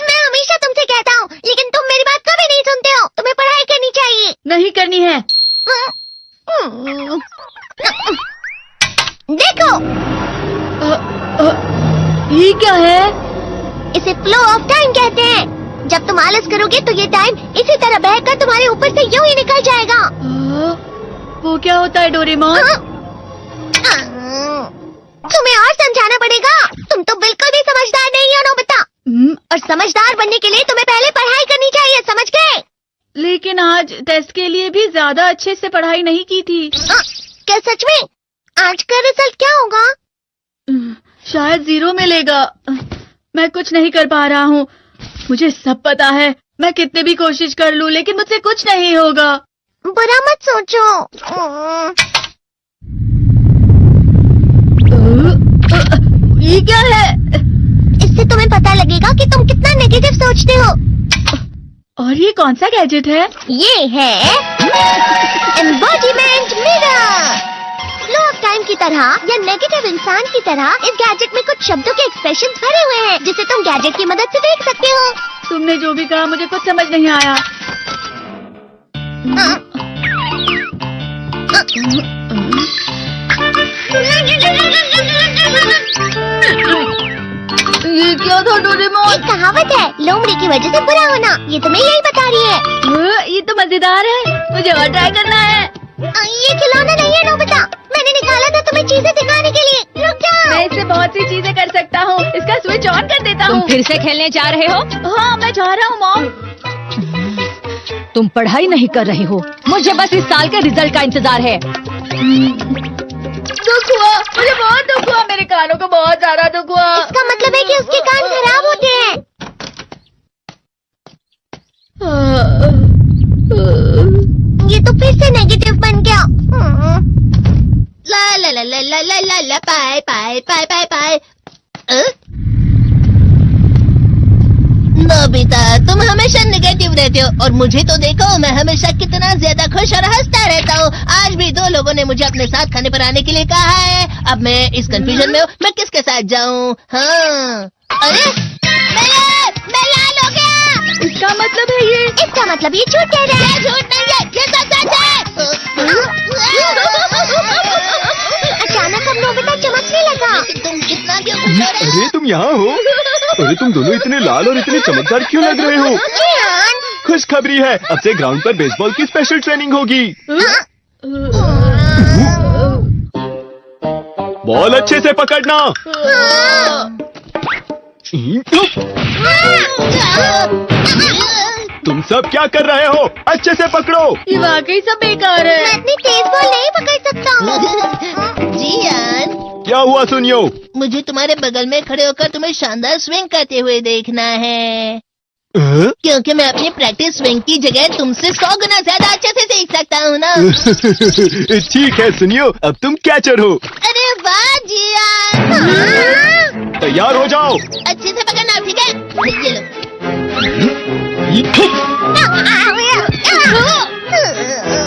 मैं हमेशा तुमसे कहता हूँ, लेकिन तुम मेरी बात कभी नहीं सुनते हो। तुम्हें पढ़ाई करनी चाहिए। नहीं करनी है। देखो, ये क्या है? इसे फ्लो ऑफ टाइम कहते हैं। जब तुम आलस करोगे तो ये टाइम इसी तरह बहकर तुम्हारे ऊपर से यूं ही निकल जाएगा। वो क्या होता है डोरेमोन? तुम्हें और समझाना पड़ेगा। तुम तो बिल्कुल भी समझदार नहीं हो नोबिता। और समझदार बनने के लिए तुम्हें पहले पढ़ाई करनी चाहिए, समझ गए? लेकिन आज टेस्ट के लिए भी ज्यादा अच्छे से पढ़ाई नहीं की थी। क्या सच में? आज का रिजल्ट क्या होगा? शायद 0 मिलेगा। मैं कुछ नहीं कर पा रहा हूँ। मुझे सब पता है। मैं कितने भी कोशिश कर लूँ, लेकिन मुझसे कुछ नहीं होगा। बुरा मत सोचो। ये क्या है? इससे तुम्हें पता लगेगा कि तुम कितना नेगेटिव सोचते हो। और ये कौन सा गैजेट है? ये है embodiment mirror. Flow of time की तरह या नेगेटिव इंसान की तरह इस गैजेट में कुछ शब्दों के एक्सप्रेशंस भरे हुए हैं, जिसे तुम गैजेट की मदद से देख सकते हो। तुमने जो भी कहा मुझे कुछ समझ नहीं आया। ये क्या था डोरेमोन? एक कहावत है, लोमड़ी की वजह से बुरा होना। ये तुम्हें यही बता रही है। ये तो मजेदार है। मुझे और ट्राई करना है। ये खिलौना नहीं है नोबिता। मैंने निकाला था तुम्हें चीजें दिखाने के लिए। रुक जाओ। मैं इससे बहुत सी चीजें कर सकता हूँ। इसका स्विच ऑन कर देता हूँ। तुम फिर से खेलने जा रहे हो? हाँ, मैं जा रहा हूँ मॉम। तुम पढ़ाई नहीं कर रही हो। मुझे बस इस साल के रिजल्ट का इंतजार है। दुख हुआ, मुझे बहुत दुख हुआ। मेरे कानों को बहुत ज्यादा दुख हुआ। इसका मतलब है कि उसके कान खराब होते हैं। ये तो फिर से नेगेटिव बन गया। ला ला ला ला ला ला ला ला पाए पाए पाए पाए पाए। नोबिता, तुम हमेशा नेगेटिव रहते हो और मुझे तो देखो, मैं हमेशा कितना ज्यादा खुश और हंसता रहता हूँ। आज भी 2 लोगों ने मुझे अपने साथ खाने पर आने के लिए कहा है। अब मैं इस कंफ्यूजन में हूँ, मैं किसके साथ जाऊँ? हाँ, अरे मैं लाल हो गया। इसका मतलब है ये? इसका मतलब ये झूठ कह रहा है। झूठ नहीं है, ये सच है। अचानक अब नोबिता चमकने लगा। तुम कितना क्यों खुश हो रहे हो? अरे तुम यहाँ हो? अरे तुम दोनों इतने लाल और इतने चमकदार क्यों लग रहे हो? खुशखबरी है, अब से ग्राउंड पर बेसबॉल की स्पेशल ट्रेनिंग होगी। बॉल अच्छे से पकड़ना। तुम सब क्या कर रहे हो? अच्छे से पकड़ो। ये वाकई सब बेकार है। मैं इतनी तेज बॉल नहीं पकड़ सकता हूँ। जियान, क्या हुआ सुनियो? मुझे तुम्हारे बगल में खड़े होकर तुम्हें शानदार स्विंग करते हुए देखना है, क्योंकि मैं अपनी प्रैक्टिस स्विंग की जगह तुमसे 100 गुना ज्यादा अच्छे से सीख सकता हूँ ना। ठीक है सुनियो, अब तुम कैचर हो। अरे वाह जियान। तैयार हो जाओ। अच्छे से पकड़ना, ठीक है? ये लो।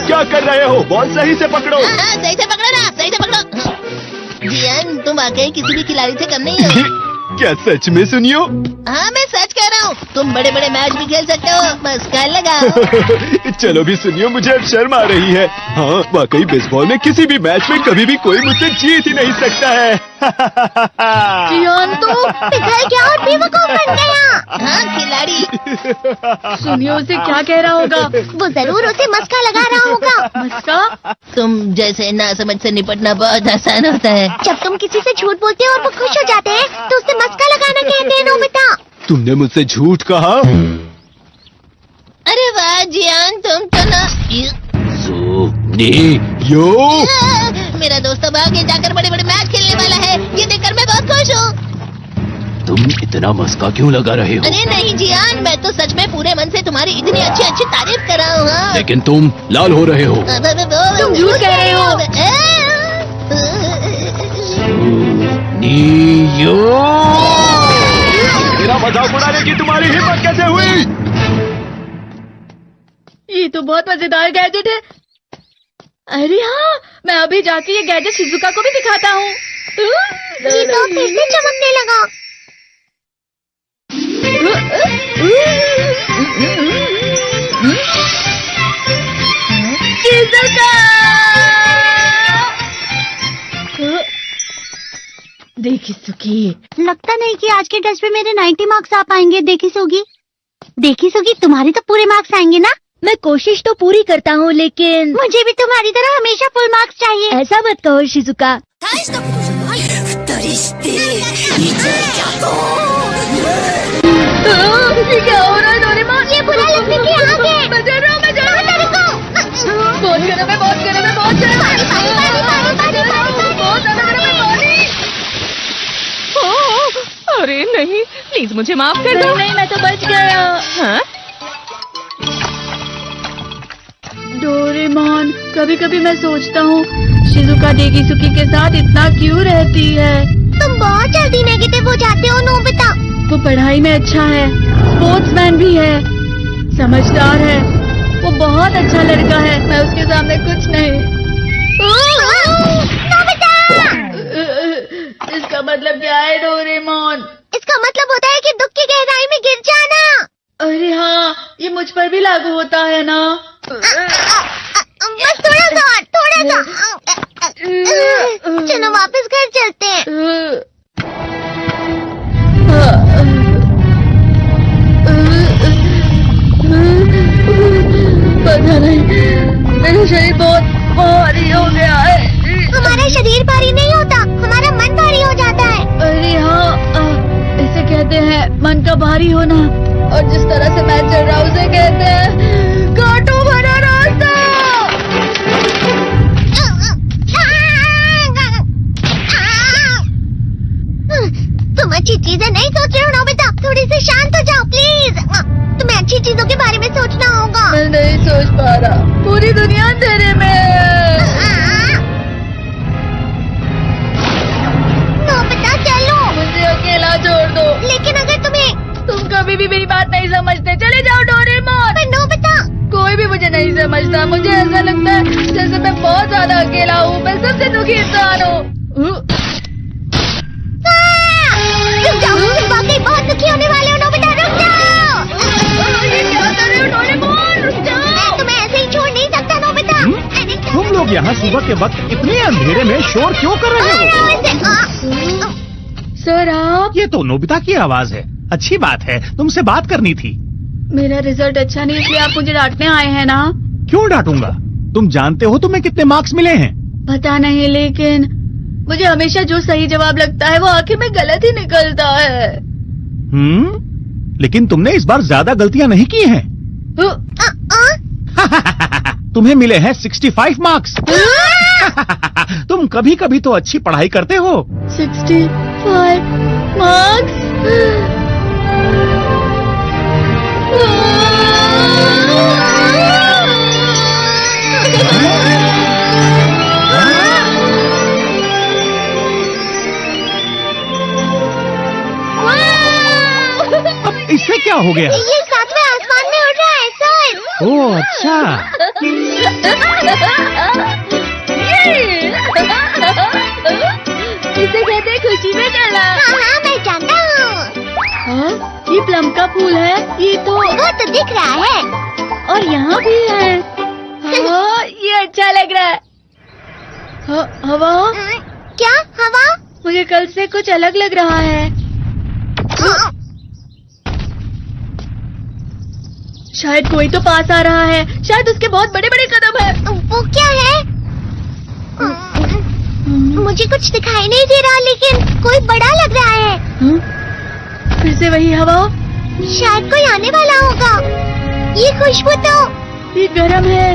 क्या कर रहे हो? बॉल सही से पकड़ो। सही से पकड़ो ना, सही से पकड़ो। जियान, तुम वाकई किसी भी खिलाड़ी से कम नहीं हो। क्या सच में सुनियो? हाँ, मैं सच कह रहा हूँ। तुम बड़े बड़े मैच भी खेल सकते हो, बस कर लगाओ। चलो भी सुनियो, मुझे अब शर्म आ रही है। हाँ, वाकई बेसबॉल में किसी भी मैच में कभी भी कोई मुझसे जीत ही नहीं सकता है। जियान तो पिघल गया और बेवकूफ बन गया। हाँ, खिलाड़ी। सुनियो उसे क्या कह रहा होगा? वो जरूर उसे मस्का लगा रहा होगा। मस्का? तुम जैसे नासमझ से निपटना बहुत आसान होता है। जब तुम किसी से झूठ बोलते हो और वो खुश हो जाते हैं, तो उसे मस्का लगाना कहते हैं नोबिता। तुमने मुझसे झूठ कहा? अरे वाह जियान, तुम तो ना। यो, मेरा दोस्त अब आगे जाकर बड़े बड़े मैच खेलने वाला है। ये देखकर मैं बहुत खुश हूँ। तुम इतना मस्का क्यों लगा रहे हो? अरे नहीं जियान, मैं तो सच में पूरे मन से तुम्हारी इतनी अच्छी अच्छी तारीफ कर रहा हूँ। हाँ। लेकिन तुम लाल हो रहे हो। तुम झूठ कह रहे हो। मेरा मजाक उड़ाने की तुम्हारी हिम्मत कैसे हुई? ये तो बहुत मजेदार गैजेट है। अरे हाँ, मैं अभी जाके ये गैजेट शिजुका को भी दिखाता हूँ। जी तो फिर से चमकने लगा। देखी सुखी। लगता नहीं कि आज के टेस्ट में मेरे 90 मार्क्स आ पाएंगे। देखी सोगी तुम्हारे तो पूरे मार्क्स आएंगे ना? मैं कोशिश तो पूरी करता हूँ, लेकिन मुझे भी तुम्हारी तरह हमेशा फुल मार्क्स चाहिए। ऐसा मत कहो शिजुका। ये क्या हो रहा है डोरेमोन? ये बुरा लगने की आग है। मैं डर रहा हूँ, मैं डर रहा हूँ। बहुत गर्म है, बहुत गर्म है, बहुत गर्म है। बहुत ज्यादा गर्म है पानी। अरे नहीं, प्लीज मुझे माफ कर दो। नहीं, मैं तो बच गया। हाँ? डोरेमोन, कभी कभी मैं सोचता हूँ शिजुका डेकिसुकी के साथ इतना क्यों रहती है। तुम बहुत जल्दी नेगेटिव हो जाते हो नोबिता। वो पढ़ाई में अच्छा है, स्पोर्ट्समैन भी है, समझदार है, वो बहुत अच्छा लड़का है। मैं उसके सामने कुछ नहीं। नोबिता! इसका मतलब क्या है डोरेमोन? इसका मतलब होता है कि दुख की गहराई में गिर जाना। अरे हाँ, ये मुझ पर भी लागू होता है ना। बस थोड़ा सा। चलो वापस घर चलते हैं। पता नहीं, मेरा शरीर बहुत भारी हो गया है। हमारा शरीर भारी नहीं होता, हमारा मन भारी हो जाता है। अरे हाँ, इसे कहते हैं मन का भारी होना। और जिस तरह से मैं चल रहा हूँ उसे कहते हैं कांटों भरा रास्ता। तुम अच्छी चीजें नहीं सोच रहे हो नोबिता। थोड़ी सी शांत हो जाओ प्लीज। तुम्हें अच्छी चीजों के बारे में सोचना होगा। मैं नहीं सोच पा रहा, पूरी दुनिया अंधेरे में है। नोबिता चलो। मुझे अकेला छोड़ दो। लेकिन अगर तुम कभी भी मेरी बात नहीं समझते। चले जाओ डोरेमोन। पर नोबिता। कोई भी मुझे नहीं समझता। मुझे ऐसा लगता है जैसे मैं बहुत ज्यादा अकेला हूँ। मैं सबसे दुखी इंसान हूँ। रुक जाओ, तुम वाकई बहुत दुखी होने वाले हो नोबिता। रुक जाओ। ये क्या कर रहे हो डोरेमोन? रुक जाओ। मैं तुम्हें ऐसे ही छोड़ नहीं सकता नोबिता। तुम लोग यहाँ सुबह के वक्त इतने अंधेरे में शोर क्यों कर रहे हो? सर आप? ये तो नोबिता की आवाज है। अच्छी बात है, तुमसे बात करनी थी। मेरा रिजल्ट अच्छा नहीं, इसलिए आप मुझे डांटने आए हैं ना? क्यों डांटूंगा? तुम जानते हो तुम्हें कितने मार्क्स मिले हैं? पता नहीं, लेकिन मुझे हमेशा जो सही जवाब लगता है वो आखिर में गलत ही निकलता है। लेकिन तुमने इस बार ज्यादा गलतियां नहीं की हैं। तुम्हें मिले हैं 65 मार्क्स। तुम कभी कभी तो अच्छी पढ़ाई करते हो। 65 मार्क्स? अब इससे क्या हो गया? ये सातवें आसमान में उड़ रहा है सर। ओह अच्छा। इसे कहते हैं खुशी में चला। हाँ मैं जानता हूँ। हाँ, ये प्लम का फूल है। ये तो वो तो दिख रहा है। और यहाँ भी है। हाँ, ये अच्छा लग रहा है। हवा? क्या हवा? मुझे कल से कुछ अलग लग रहा है। शायद कोई तो पास आ रहा है। शायद उसके बहुत बड़े बड़े कदम है। वो क्या है? मुझे कुछ दिखाई नहीं दे रहा, लेकिन कोई बड़ा लग रहा है। फिर से वही हवा। शायद कोई आने वाला होगा। ये खुशबू तो ये गरम है।